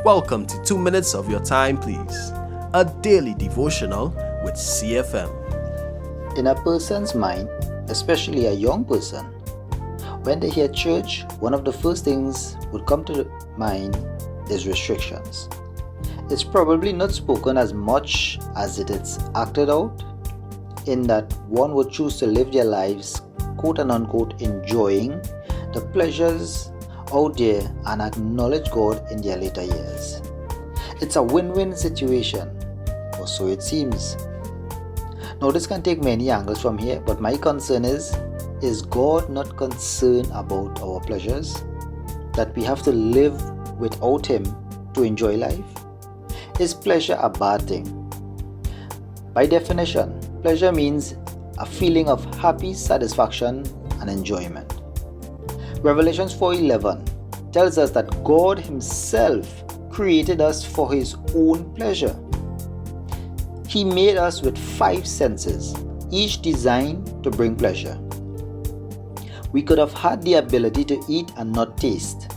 Welcome to 2 minutes of your time, please. A daily devotional with CFM. In a person's mind, especially a young person, when they hear church, one of the first things would come to mind is restrictions. It's probably not spoken as much as it is acted out, in that one would choose to live their lives, quote and unquote, enjoying the pleasures out there and acknowledge God in their later years. It's a win-win situation, or so it seems. Now this can take many angles from here, but my concern is God not concerned about our pleasures? That we have to live without Him to enjoy life? Is pleasure a bad thing? By definition, pleasure means a feeling of happy satisfaction and enjoyment. Revelation 4:11 tells us that God Himself created us for His own pleasure. He made us with 5 senses, each designed to bring pleasure. We could have had the ability to eat and not taste.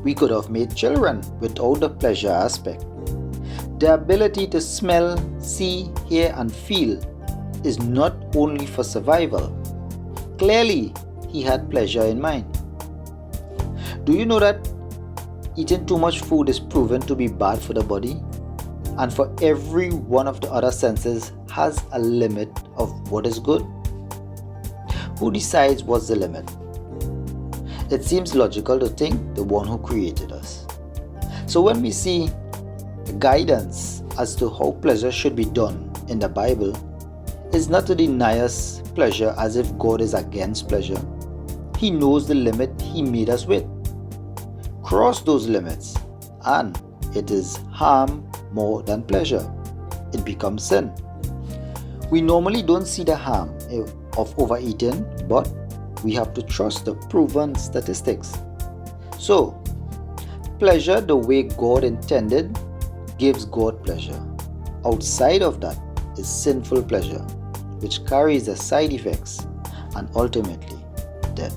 We could have made children without the pleasure aspect. The ability to smell, see, hear, and feel is not only for survival. Clearly, He had pleasure in mind. Do you know that eating too much food is proven to be bad for the body? And for every one of the other senses has a limit of what is good? Who decides what's the limit? It seems logical to think the one who created us. So when we see guidance as to how pleasure should be done in the Bible, it's not to deny us pleasure as if God is against pleasure. He knows the limit He made us with. Cross those limits and it is harm more than pleasure. It becomes sin. We normally don't see the harm of overeating, but we have to trust the proven statistics. So, pleasure the way God intended gives God pleasure. Outside of that is sinful pleasure, which carries the side effects and ultimately death.